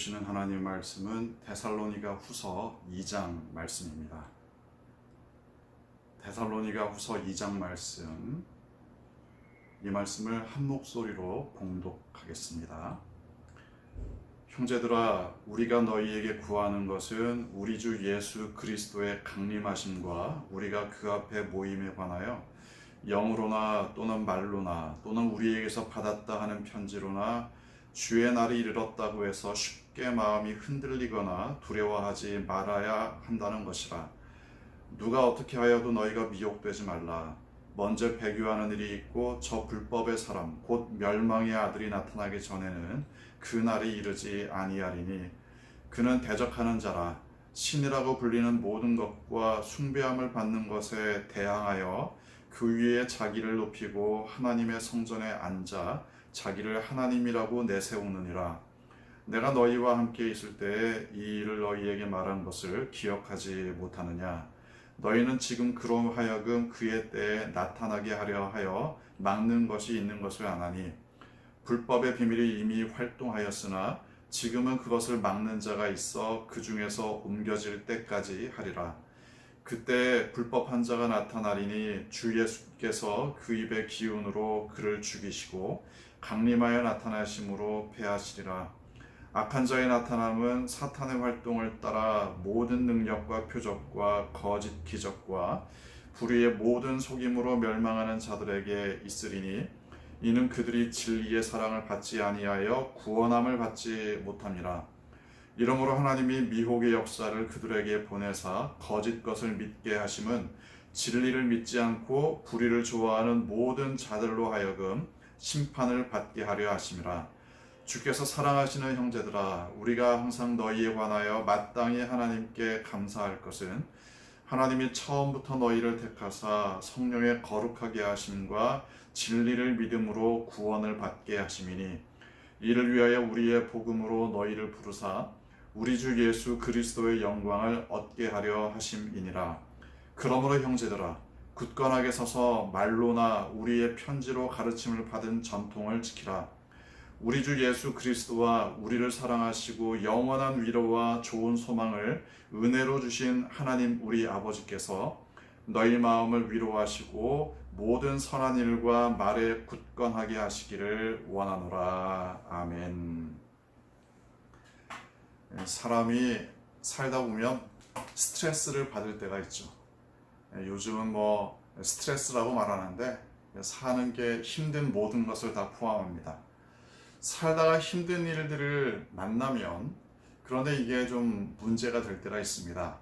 주시는 하나님 말씀은 데살로니가 후서 2장 말씀입니다. 데살로니가 후서 2장 말씀, 이 말씀을 한 목소리로 봉독하겠습니다. 형제들아, 우리가 너희에게 구하는 것은 우리 주 예수 그리스도의 강림하심과 우리가 그 앞에 모임에 관하여 영으로나 또는 말로나 또는 우리에게서 받았다 하는 편지로나 주의 날이 이르렀다고 해서 쉽게 마음이 흔들리거나 두려워하지 말아야 한다는 것이라. 누가 어떻게 하여도 너희가 미혹되지 말라. 먼저 배교하는 일이 있고 저 불법의 사람 곧 멸망의 아들이 나타나기 전에는 그 날이 이르지 아니하리니 그는 대적하는 자라. 신이라고 불리는 모든 것과 숭배함을 받는 것에 대항하여 그 위에 자기를 높이고 하나님의 성전에 앉아 자기를 하나님이라고 내세우느니라. 내가 너희와 함께 있을 때에 이 일을 너희에게 말한 것을 기억하지 못하느냐. 너희는 지금 그로 하여금 그의 때에 나타나게 하려 하여 막는 것이 있는 것을 아나니 불법의 비밀이 이미 활동하였으나 지금은 그것을 막는 자가 있어 그 중에서 옮겨질 때까지 하리라. 그때 불법한 자가 나타나리니 주 예수께서 그 입의 기운으로 그를 죽이시고 강림하여 나타나심으로 패하시리라. 악한 자의 나타남은 사탄의 활동을 따라 모든 능력과 표적과 거짓 기적과 불의의 모든 속임으로 멸망하는 자들에게 있으리니 이는 그들이 진리의 사랑을 받지 아니하여 구원함을 받지 못함이라. 이러므로 하나님이 미혹의 역사를 그들에게 보내사 거짓 것을 믿게 하심은 진리를 믿지 않고 불의를 좋아하는 모든 자들로 하여금 심판을 받게 하려 하심이라. 주께서 사랑하시는 형제들아, 우리가 항상 너희에 관하여 마땅히 하나님께 감사할 것은 하나님이 처음부터 너희를 택하사 성령의 거룩하게 하심과 진리를 믿음으로 구원을 받게 하심이니 이를 위하여 우리의 복음으로 너희를 부르사 우리 주 예수 그리스도의 영광을 얻게 하려 하심이니라. 그러므로 형제들아, 굳건하게 서서 말로나 우리의 편지로 가르침을 받은 전통을 지키라. 우리 주 예수 그리스도와 우리를 사랑하시고 영원한 위로와 좋은 소망을 은혜로 주신 하나님 우리 아버지께서 너희 마음을 위로하시고 모든 선한 일과 말에 굳건하게 하시기를 원하노라. 아멘. 사람이 살다 보면 스트레스를 받을 때가 있죠. 요즘은 스트레스라고 말하는데 사는 게 힘든 모든 것을 다 포함합니다. 살다가 힘든 일들을 만나면 그런데 이게 좀 문제가 될 때가 있습니다.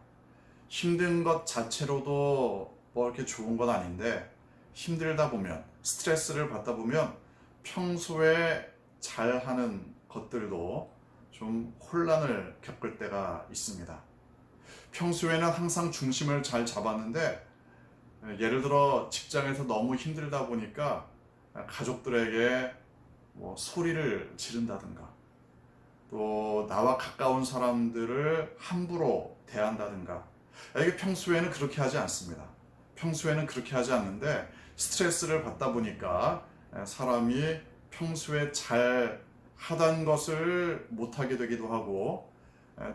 힘든 것 자체로도 이렇게 좋은 건 아닌데 힘들다 보면 스트레스를 받다 보면 평소에 잘하는 것들도 좀 혼란을 겪을 때가 있습니다. 평소에는 항상 중심을 잘 잡았는데 예를 들어 직장에서 너무 힘들다 보니까 가족들에게 소리를 지른다든가 또 나와 가까운 사람들을 함부로 대한다든가 이게 평소에는 그렇게 하지 않습니다. 평소에는 그렇게 하지 않는데 스트레스를 받다 보니까 사람이 평소에 잘 하던 것을 못하게 되기도 하고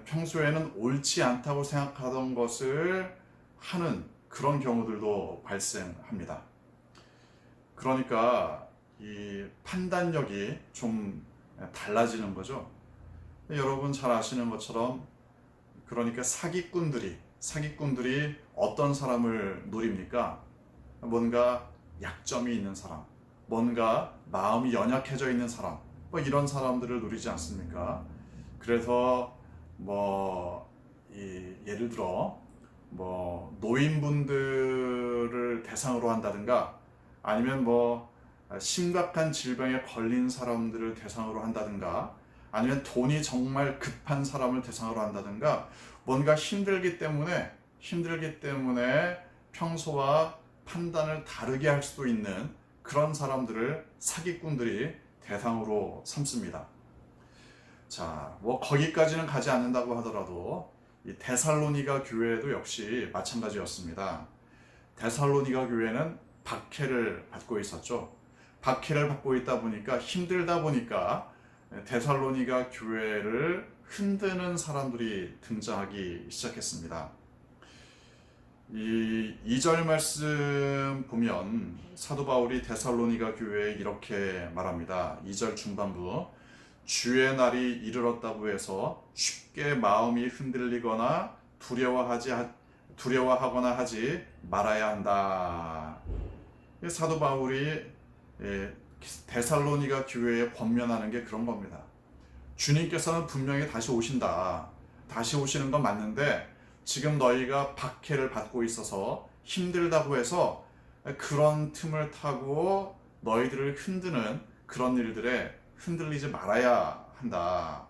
평소에는 옳지 않다고 생각하던 것을 하는 그런 경우들도 발생합니다. 그러니까 이 판단력이 좀 달라지는 거죠. 여러분 잘 아시는 것처럼 그러니까 사기꾼들이 어떤 사람을 노립니까? 뭔가 약점이 있는 사람, 뭔가 마음이 연약해져 있는 사람, 이런 사람들을 노리지 않습니까? 그래서 예를 들어 노인분들을 대상으로 한다든가 아니면 심각한 질병에 걸린 사람들을 대상으로 한다든가 아니면 돈이 정말 급한 사람을 대상으로 한다든가 뭔가 힘들기 때문에 평소와 판단을 다르게 할 수도 있는 그런 사람들을 사기꾼들이 대상으로 삼습니다. 자, 거기까지는 가지 않는다고 하더라도 이 데살로니가 교회도 역시 마찬가지였습니다. 데살로니가 교회는 박해를 받고 있었죠. 박해를 받고 있다 보니까 힘들다 보니까 데살로니가 교회를 흔드는 사람들이 등장하기 시작했습니다. 이 2절 말씀 보면 사도 바울이 데살로니가 교회에 이렇게 말합니다. 2절 중반부, 주의 날이 이르렀다고 해서 쉽게 마음이 흔들리거나 두려워하거나 하지 말아야 한다. 사도 바울이 데살로니가 교회에 권면하는 게 그런 겁니다. 주님께서는 분명히 다시 오신다. 다시 오시는 건 맞는데 지금 너희가 박해를 받고 있어서 힘들다고 해서 그런 틈을 타고 너희들을 흔드는 그런 일들에 흔들리지 말아야 한다.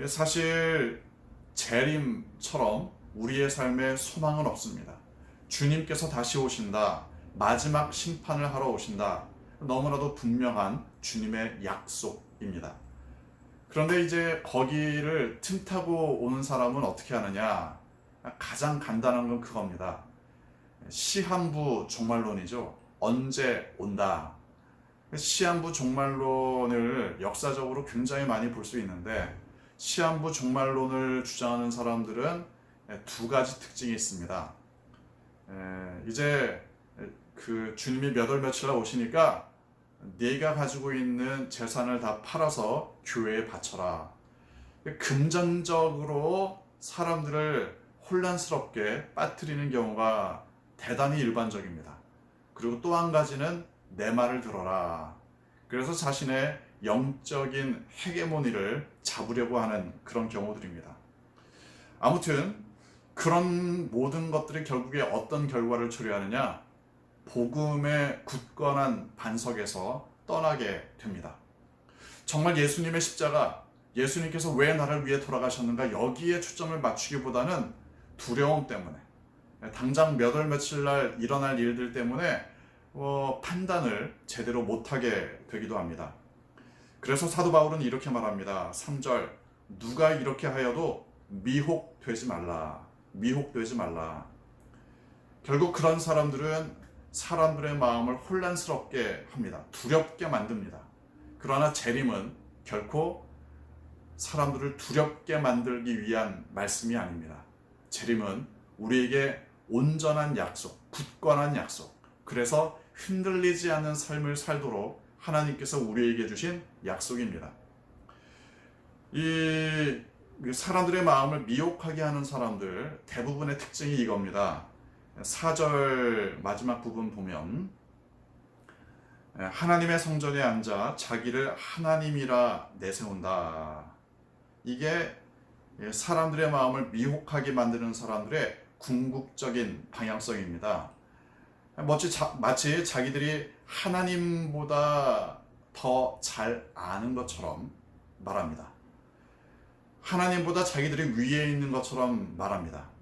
사실 재림처럼 우리의 삶에 소망은 없습니다. 주님께서 다시 오신다. 마지막 심판을 하러 오신다. 너무나도 분명한 주님의 약속입니다. 그런데 이제 거기를 틈타고 오는 사람은 어떻게 하느냐? 가장 간단한 건 그겁니다. 시한부 종말론이죠. 언제 온다. 시한부 종말론을 역사적으로 굉장히 많이 볼 수 있는데 시한부 종말론을 주장하는 사람들은 두 가지 특징이 있습니다. 이제 그 주님이 몇 월 며칠 날 오시니까 네가 가지고 있는 재산을 다 팔아서 교회에 바쳐라. 금전적으로 사람들을 혼란스럽게 빠뜨리는 경우가 대단히 일반적입니다. 그리고 또 한 가지는 내 말을 들어라. 그래서 자신의 영적인 헤게모니를 잡으려고 하는 그런 경우들입니다. 아무튼 그런 모든 것들이 결국에 어떤 결과를 초래하느냐? 복음의 굳건한 반석에서 떠나게 됩니다. 정말 예수님의 십자가, 예수님께서 왜 나를 위해 돌아가셨는가 여기에 초점을 맞추기보다는 두려움 때문에, 당장 몇 월 며칠 날 일어날 일들 때문에 판단을 제대로 못하게 되기도 합니다. 그래서 사도 바울은 이렇게 말합니다. 3절, 누가 이렇게 하여도 미혹되지 말라. 미혹되지 말라. 결국 그런 사람들은 사람들의 마음을 혼란스럽게 합니다. 두렵게 만듭니다. 그러나 재림은 결코 사람들을 두렵게 만들기 위한 말씀이 아닙니다. 재림은 우리에게 온전한 약속, 굳건한 약속, 그래서 흔들리지 않는 삶을 살도록 하나님께서 우리에게 주신 약속입니다. 이 사람들의 마음을 미혹하게 하는 사람들 대부분의 특징이 이겁니다. 4절 마지막 부분 보면 하나님의 성전에 앉아 자기를 하나님이라 내세운다. 이게 사람들의 마음을 미혹하게 만드는 사람들의 궁극적인 방향성입니다. 마치 자기들이 하나님보다 더 잘 아는 것처럼 말합니다. 하나님보다 자기들이 위에 있는 것처럼 말합니다.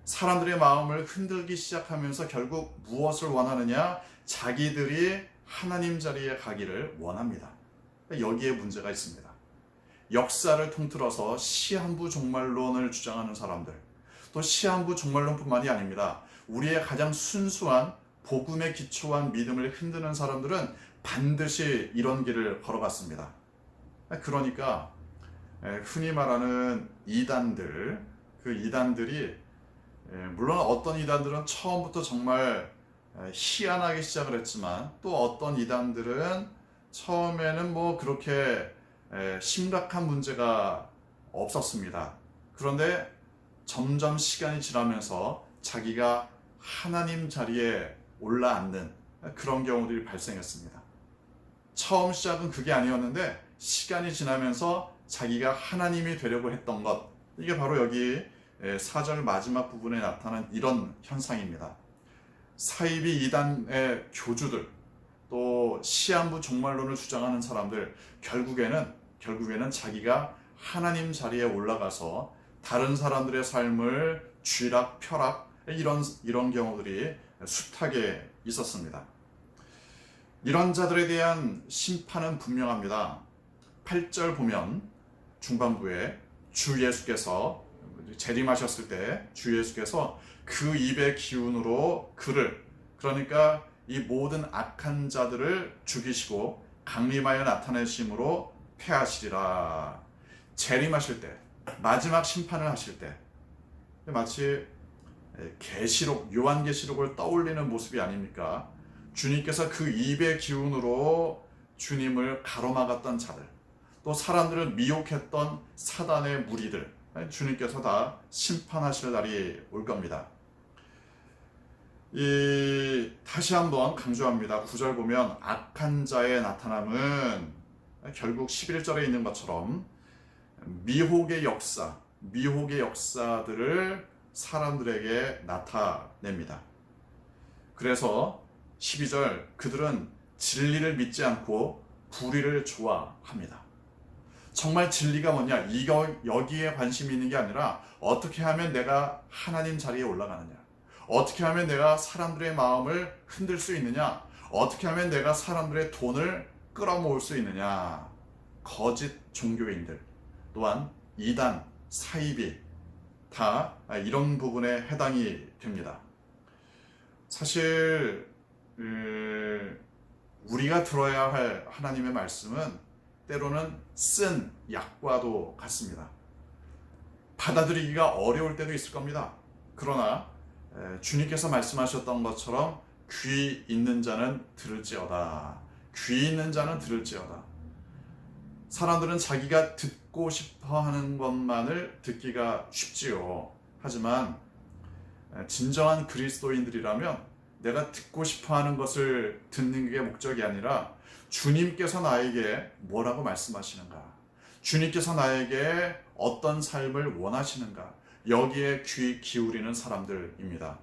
사람들의 마음을 흔들기 시작하면서 결국 무엇을 원하느냐? 자기들이 하나님 자리에 가기를 원합니다. 여기에 문제가 있습니다. 역사를 통틀어서 시한부 종말론을 주장하는 사람들, 또 시한부 종말론뿐만이 아닙니다. 우리의 가장 순수한 복음에 기초한 믿음을 흔드는 사람들은 반드시 이런 길을 걸어갔습니다. 그러니까 흔히 말하는 이단들, 그 이단들이 물론 어떤 이단들은 처음부터 정말 희한하게 시작을 했지만 또 어떤 이단들은 처음에는 그렇게 심각한 문제가 없었습니다. 그런데 점점 시간이 지나면서 자기가 하나님 자리에 올라앉는 그런 경우들이 발생했습니다. 처음 시작은 그게 아니었는데 시간이 지나면서 자기가 하나님이 되려고 했던 것, 이게 바로 여기 4절 마지막 부분에 나타난 이런 현상입니다. 사이비 이단의 교주들, 또 시한부 종말론을 주장하는 사람들, 결국에는 자기가 하나님 자리에 올라가서 다른 사람들의 삶을 쥐락 펴락 이런 경우들이 숱하게 있었습니다. 이런 자들에 대한 심판은 분명합니다. 8절 보면 중반부에 주 예수께서 재림하셨을 때 주 예수께서 그 입의 기운으로 그러니까 이 모든 악한 자들을 죽이시고 강림하여 나타내심으로 패하시리라. 재림하실 때, 마지막 심판을 하실 때 마치 계시록, 요한계시록을 떠올리는 모습이 아닙니까? 주님께서 그 입의 기운으로 주님을 가로막았던 자들, 또 사람들을 미혹했던 사단의 무리들, 주님께서 다 심판하실 날이 올 겁니다. 다시 한번 강조합니다. 9절 보면 악한 자의 나타남은 결국 11절에 있는 것처럼 미혹의 역사들을 사람들에게 나타냅니다. 그래서 12절, 그들은 진리를 믿지 않고 불의를 좋아합니다. 정말 진리가 뭐냐? 여기에 관심이 있는 게 아니라 어떻게 하면 내가 하나님 자리에 올라가느냐? 어떻게 하면 내가 사람들의 마음을 흔들 수 있느냐? 어떻게 하면 내가 사람들의 돈을 끌어모을 수 있느냐? 거짓 종교인들, 또한 이단, 사이비, 다 이런 부분에 해당이 됩니다. 사실 우리가 들어야 할 하나님의 말씀은 때로는 쓴 약과도 같습니다. 받아들이기가 어려울 때도 있을 겁니다. 그러나 주님께서 말씀하셨던 것처럼 귀 있는 자는 들을지어다. 귀 있는 자는 들을지어다. 사람들은 자기가 듣고 싶어 하는 것만을 듣기가 쉽지요. 하지만 진정한 그리스도인들이라면 내가 듣고 싶어 하는 것을 듣는 게 목적이 아니라 주님께서 나에게 뭐라고 말씀하시는가? 주님께서 나에게 어떤 삶을 원하시는가? 여기에 귀 기울이는 사람들입니다.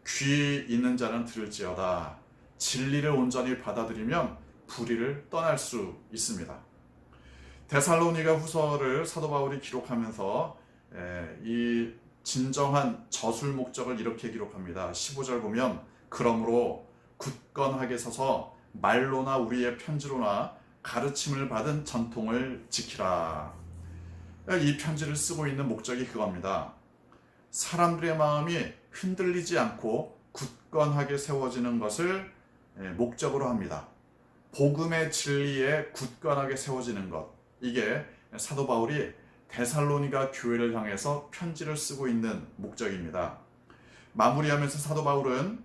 귀 있는 자는 들을지어다. 진리를 온전히 받아들이면 불의를 떠날 수 있습니다. 데살로니가 후서를 사도 바울이 기록하면서 이 진정한 저술 목적을 이렇게 기록합니다. 15절 보면 그러므로 굳건하게 서서 말로나 우리의 편지로나 가르침을 받은 전통을 지키라. 이 편지를 쓰고 있는 목적이 그겁니다. 사람들의 마음이 흔들리지 않고 굳건하게 세워지는 것을 목적으로 합니다. 복음의 진리에 굳건하게 세워지는 것, 이게 사도 바울이 데살로니가 교회를 향해서 편지를 쓰고 있는 목적입니다. 마무리하면서 사도 바울은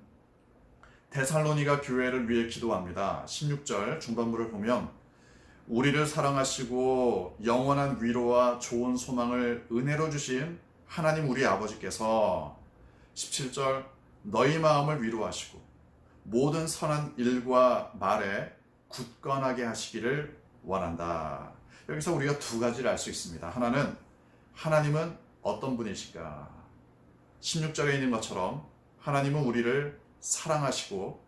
데살로니가 교회를 위해 기도합니다. 16절 중반부를 보면 우리를 사랑하시고 영원한 위로와 좋은 소망을 은혜로 주신 하나님 우리 아버지께서 17절 너희 마음을 위로하시고 모든 선한 일과 말에 굳건하게 하시기를 원한다. 여기서 우리가 두 가지를 알 수 있습니다. 하나는 하나님은 어떤 분이실까? 16절에 있는 것처럼 하나님은 우리를 사랑하시고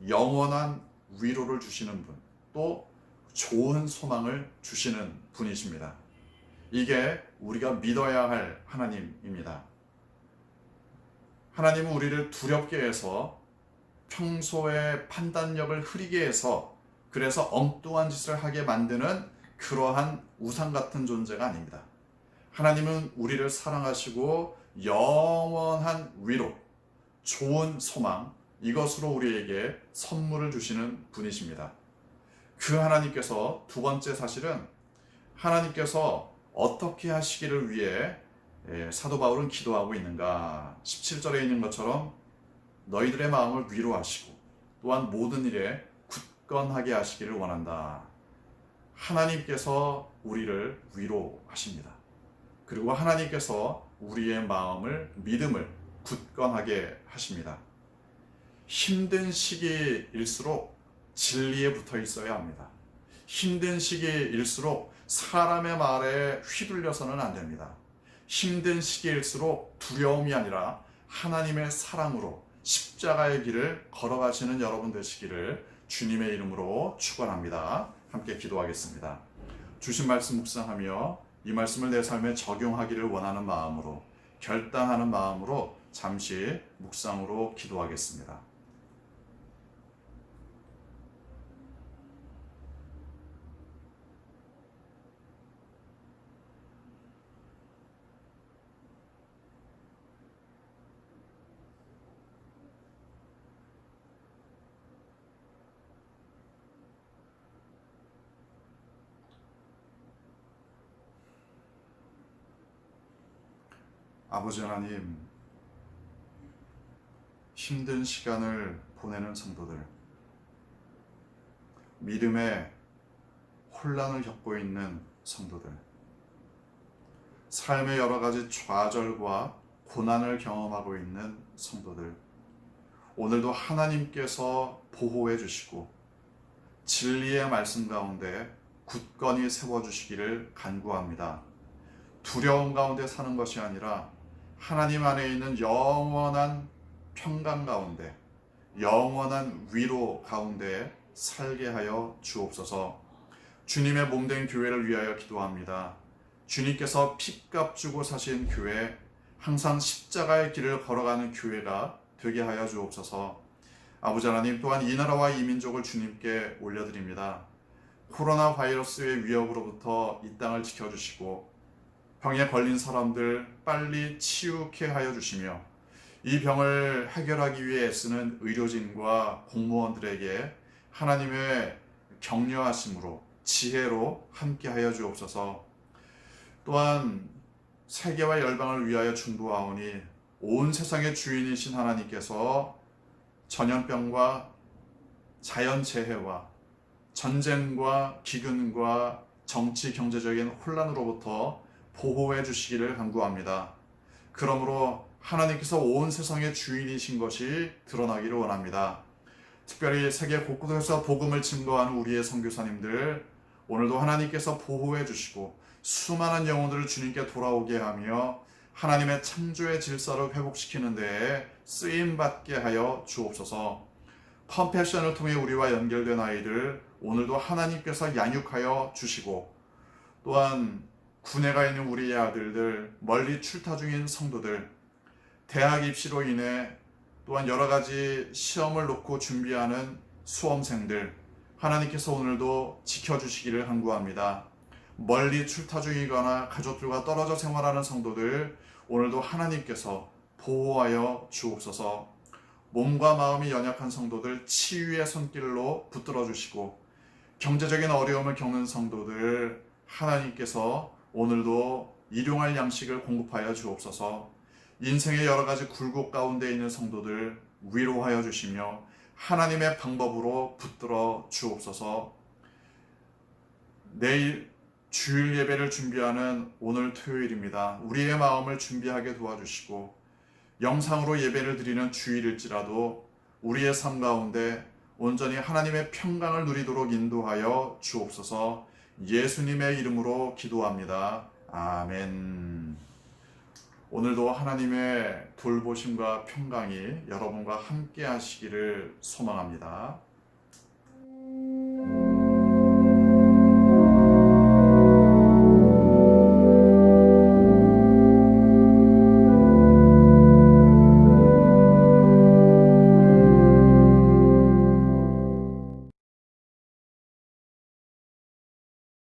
영원한 위로를 주시는 분, 또 좋은 소망을 주시는 분이십니다. 이게 우리가 믿어야 할 하나님입니다. 하나님은 우리를 두렵게 해서 평소의 판단력을 흐리게 해서 그래서 엉뚱한 짓을 하게 만드는 그러한 우상 같은 존재가 아닙니다. 하나님은 우리를 사랑하시고 영원한 위로, 좋은 소망, 이것으로 우리에게 선물을 주시는 분이십니다. 그 하나님께서 두 번째 사실은 하나님께서 어떻게 하시기를 위해 사도 바울은 기도하고 있는가? 17절에 있는 것처럼 너희들의 마음을 위로하시고 또한 모든 일에 굳건하게 하시기를 원한다. 하나님께서 우리를 위로하십니다. 그리고 하나님께서 우리의 마음을, 믿음을 굳건하게 하십니다. 힘든 시기일수록 진리에 붙어 있어야 합니다. 힘든 시기일수록 사람의 말에 휘둘려서는 안 됩니다. 힘든 시기일수록 두려움이 아니라 하나님의 사랑으로 십자가의 길을 걸어가시는 여러분 되시기를 주님의 이름으로 축원합니다. 함께 기도하겠습니다. 주신 말씀 묵상하며 이 말씀을 내 삶에 적용하기를 원하는 마음으로, 결단하는 마음으로 잠시 묵상으로 기도하겠습니다. 아버지 하나님, 힘든 시간을 보내는 성도들, 믿음의 혼란을 겪고 있는 성도들, 삶의 여러 가지 좌절과 고난을 경험하고 있는 성도들, 오늘도 하나님께서 보호해 주시고 진리의 말씀 가운데 굳건히 세워주시기를 간구합니다. 두려움 가운데 사는 것이 아니라 하나님 안에 있는 영원한 평강 가운데, 영원한 위로 가운데 살게 하여 주옵소서. 주님의 몸된 교회를 위하여 기도합니다. 주님께서 핏값 주고 사신 교회, 항상 십자가의 길을 걸어가는 교회가 되게 하여 주옵소서. 아버지 하나님, 또한 이 나라와 이 민족을 주님께 올려드립니다. 코로나 바이러스의 위협으로부터 이 땅을 지켜주시고 병에 걸린 사람들 빨리 치유케 하여 주시며 이 병을 해결하기 위해 애쓰는 의료진과 공무원들에게 하나님의 격려하심으로 지혜로 함께하여 주옵소서. 또한 세계와 열방을 위하여 중보하오니 온 세상의 주인이신 하나님께서 전염병과 자연재해와 전쟁과 기근과 정치 경제적인 혼란으로부터 보호해 주시기를 간구합니다. 그러므로 하나님께서 온 세상의 주인이신 것이 드러나기를 원합니다. 특별히 세계 곳곳에서 복음을 증거하는 우리의 선교사님들, 오늘도 하나님께서 보호해 주시고 수많은 영혼들을 주님께 돌아오게 하며 하나님의 창조의 질서를 회복시키는 데에 쓰임받게 하여 주옵소서. 컴패션을 통해 우리와 연결된 아이들 오늘도 하나님께서 양육하여 주시고, 또한 군에 가 있는 우리의 아들들, 멀리 출타 중인 성도들, 대학 입시로 인해 또한 여러 가지 시험을 놓고 준비하는 수험생들, 하나님께서 오늘도 지켜주시기를 간구합니다. 멀리 출타 중이거나 가족들과 떨어져 생활하는 성도들, 오늘도 하나님께서 보호하여 주옵소서. 몸과 마음이 연약한 성도들 치유의 손길로 붙들어 주시고, 경제적인 어려움을 겪는 성도들 하나님께서 오늘도 일용할 양식을 공급하여 주옵소서. 인생의 여러 가지 굴곡 가운데 있는 성도들 위로하여 주시며 하나님의 방법으로 붙들어 주옵소서. 내일 주일 예배를 준비하는 오늘 토요일입니다. 우리의 마음을 준비하게 도와주시고, 영상으로 예배를 드리는 주일일지라도 우리의 삶 가운데 온전히 하나님의 평강을 누리도록 인도하여 주옵소서. 예수님의 이름으로 기도합니다. 아멘. 오늘도 하나님의 돌보심과 평강이 여러분과 함께 하시기를 소망합니다.